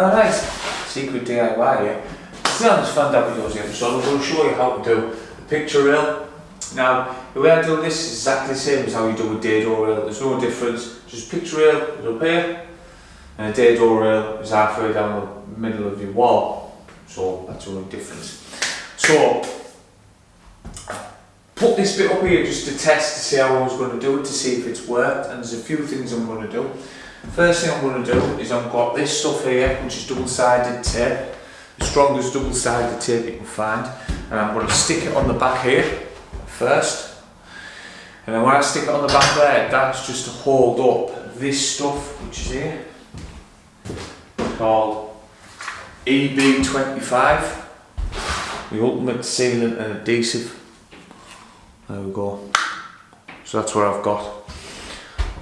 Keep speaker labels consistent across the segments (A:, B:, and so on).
A: Alright, secret DIY here. Today on this fan videos episode, I'm going to show you how to do the picture rail. Now, the way I do this is exactly the same as how you do a dado rail. There's no difference. Just picture rail is up here, and a dado rail is halfway down the middle of your wall. So that's the only difference. So, put this bit up here just to test to see how I was going to do it, to see if it's worked, and there's a few things I'm going to do. First thing I'm going to do is I've got this stuff here, which is double-sided tape, the strongest double-sided tape you can find, and I'm going to stick it on the back here first, and then when I stick it on the back there, that's just to hold up this stuff, which is here, called EB25, the ultimate sealant and adhesive. There we go. So that's what I've got.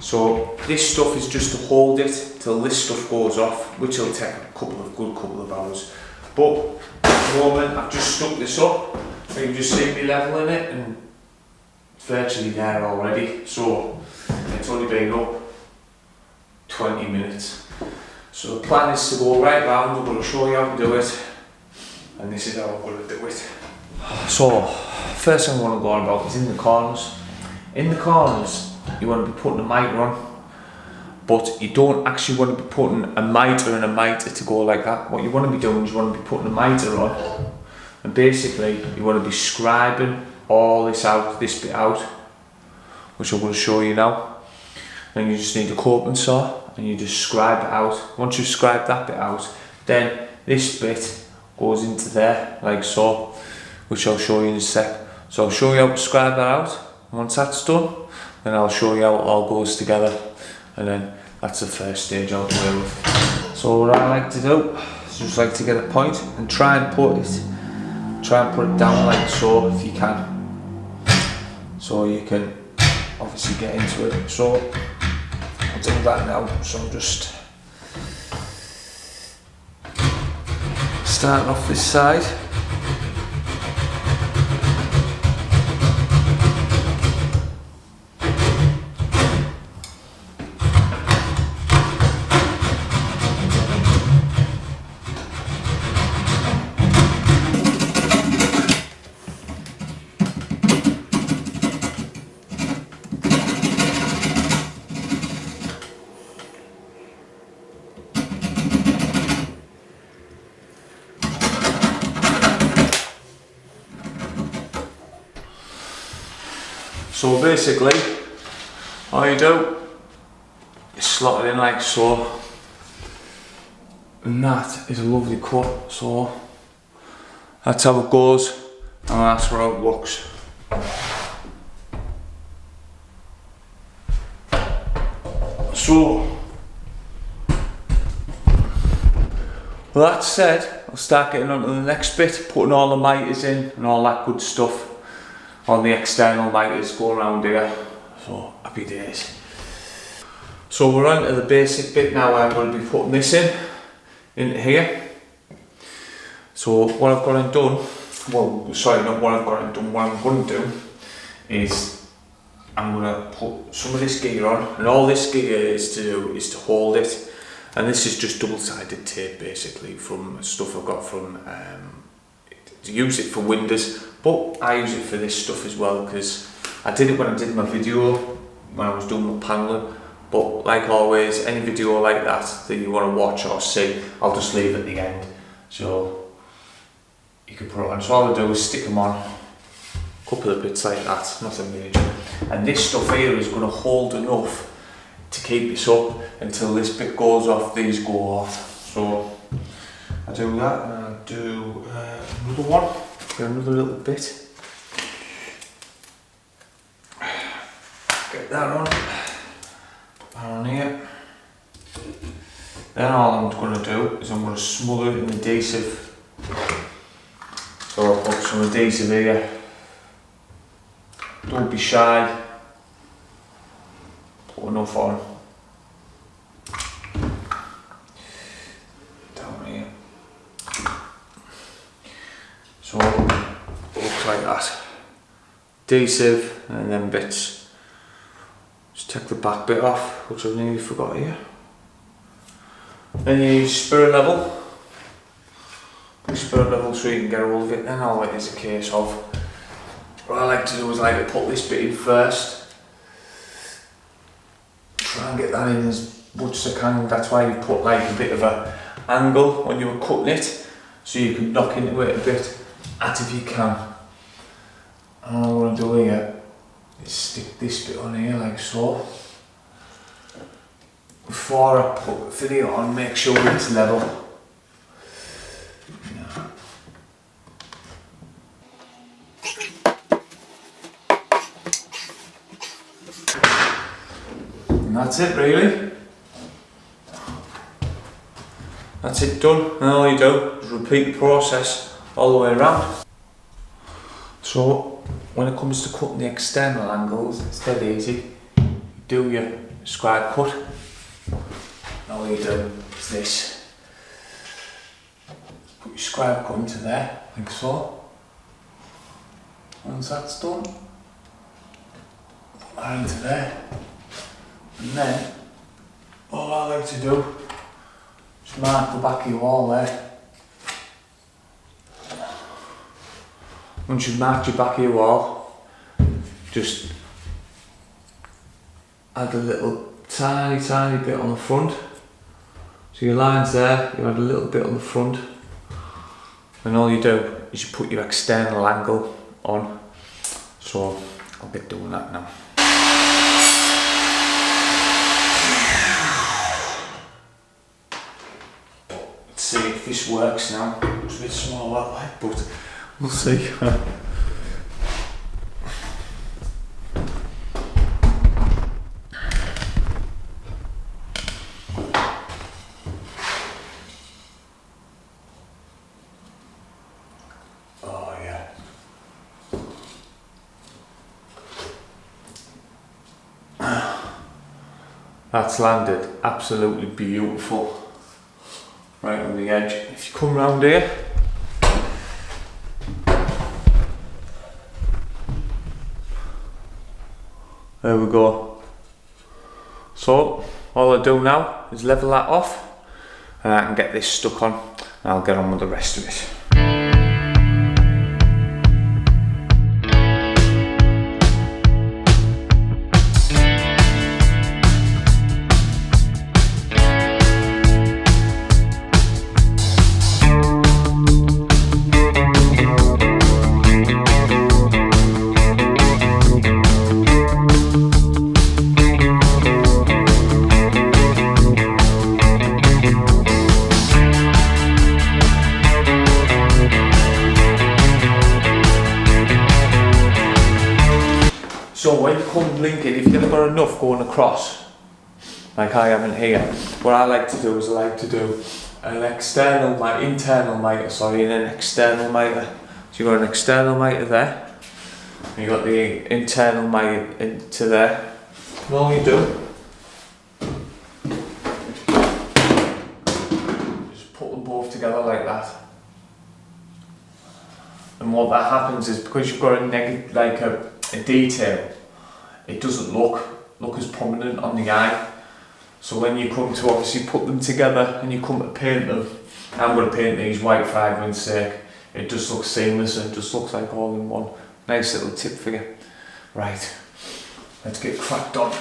A: So this stuff is just to hold it till this stuff goes off, which will take a good couple of hours. But at the moment I've just stuck this up, and you just see me leveling it, and it's virtually there already. So it's only been up 20 minutes. So the plan is to go right round. I'm going to show you how to do it, and this is how I'm going to do it. So first thing I want to go on about is in the corners. In the corners, you want to be putting a mitre on, but you don't actually want to be putting a mitre and a mitre to go like that. What you want to be doing is you want to be putting a mitre on, and basically you want to be scribing all this out, this bit out, which I'm going to show you now. And you just need a coping saw, and you just scribe it out. Once you scribe that bit out, then this bit goes into there, like so, which I'll show you in a sec. So I'll show you how to scribe that out. Once that's done, then I'll show you how it all goes together, and then that's the first stage out the way with. So what I like to do is just like to get a point and try and put it down like so if you can. So you can obviously get into it. So I'll do that now. So I'm just starting off this side. So basically, all you do is slot it in like so, and that is a lovely cut. So that's how it goes, and that's how it looks. So, with that said, I'll start getting on to the next bit, putting all the mitres in and all that good stuff. On the external mitres going around here, so happy days. So we're on to the basic bit now. I'm going to be putting this into here. So what I've gone and done, well sorry, not what I've gone and done, what I'm going to do is I'm going to put some of this gear on, and all this gear is to do is to hold it, and this is just double-sided tape basically from stuff I've got from to use it for windows, but I use it for this stuff as well, because I did it when I did my video when I was doing my paneling. But like always, any video like that you want to watch or see, I'll just leave at the end, so you can put it on. So all I do is stick them on, a couple of bits like that, nothing major, and this stuff here is going to hold enough to keep this up until this bit goes off, these go off. So I do that, and I do another one, get another little bit, get that on here. Then all I'm going to do is I'm going to smother it in adhesive. So I'll put some adhesive here, don't be shy, put enough on. So it looks like that. Adhesive and then bits. Just take the back bit off, which I've nearly forgot here. Then you use spirit level. Spirit level so you can get hold of it. Then all it is a case of, what I like to do is I like to put this bit in first. Try and get that in as much as I can. That's why you put like a bit of a angle when you were cutting it, so you can knock into it a bit at if you can. And all I want to do here is stick this bit on here like so. Before I put the video on, make sure it's level. And that's it really. That's it done. And all you do is repeat the process all the way around. So when it comes to cutting the external angles, it's dead easy. You do your scribe cut. And all you do is this. Put your scribe cut into there, like so. Once that's done, put that into there. And then, all I like to do is mark the back of your wall there. Once you've marked your back of your wall, just add a little tiny bit on the front. So your line's there, you add a little bit on the front. And all you do is you put your external angle on. So I'll get doing that now. Let's see if this works now. It's a bit small that way, but we'll see. Oh yeah. That's landed absolutely beautiful. Right on the edge. If you come round here, there we go. So all I do now is level that off and I can get this stuck on and I'll get on with the rest of it. So when you come linking, if you've got enough going across, like I haven't here, what I like to do is I like to do an internal miter, and an external miter. So you've got an external miter there, and you've got the internal miter into there. And all you do, just put them both together like that. And what that happens is, because you've got a detail, it doesn't look as prominent on the eye. So when you come to obviously put them together and you come to paint them, I'm going to paint these white for argument's sake, it just looks seamless and it just looks like all in one. Nice little tip for you. Right, let's get cracked on.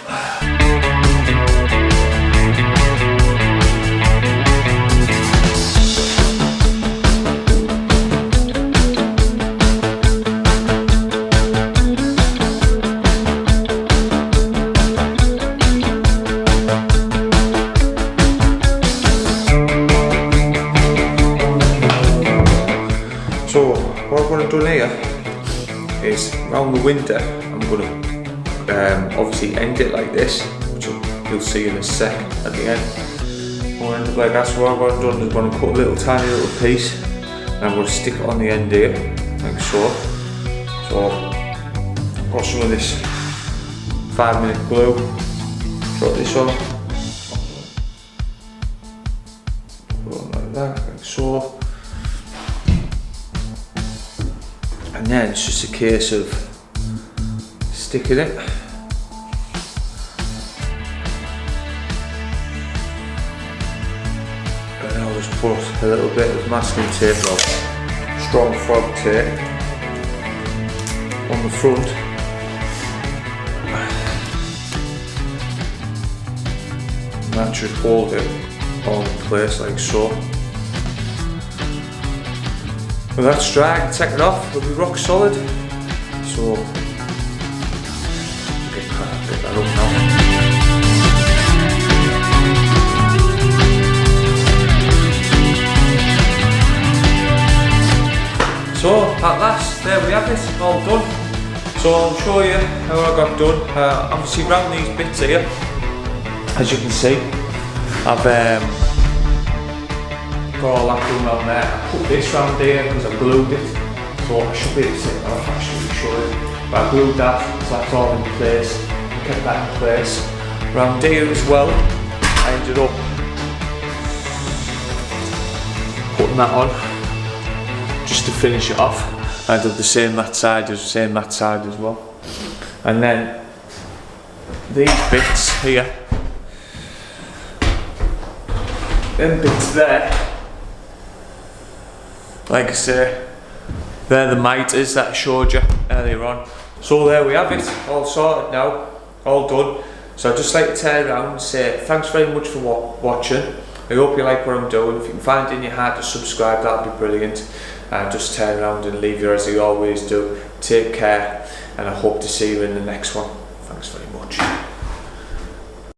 A: So what I'm going to do here is, around the window, I'm going to obviously end it like this, which you'll see in a sec at the end. I'm going to end it like that. So what I'm going to do is I'm going to cut a tiny little piece and I'm going to stick it on the end here, like so. So I've got some of this 5-minute glue, drop this on, like that, like so. And then it's just a case of sticking it. put a little bit of masking tape, well, strong frog tape on the front. And that should hold it all in place like so. When that's dry, I can take it off, it'll be rock solid. So, get that up now. So, at last, there we have it, all done. So I'll show you how I got done. Obviously around these bits here, as you can see, I've got all that done around there. I put this round here because I glued it, so I should be able to take it off actually, show you. But I glued that, so that's all in place. I kept that in place. Round here as well, I ended up putting that on just to finish it off. I did the same that side as well. And then these bits here, them bits there, like I say, they're the miters that I showed you earlier on. So there we have it, all sorted now, all done. So I'd just like to turn around and say thanks very much for watching. I hope you like what I'm doing. If you can find it in your heart to subscribe, that'd be brilliant. And just turn around and leave you as you always do. Take care, and I hope to see you in the next one. Thanks very much.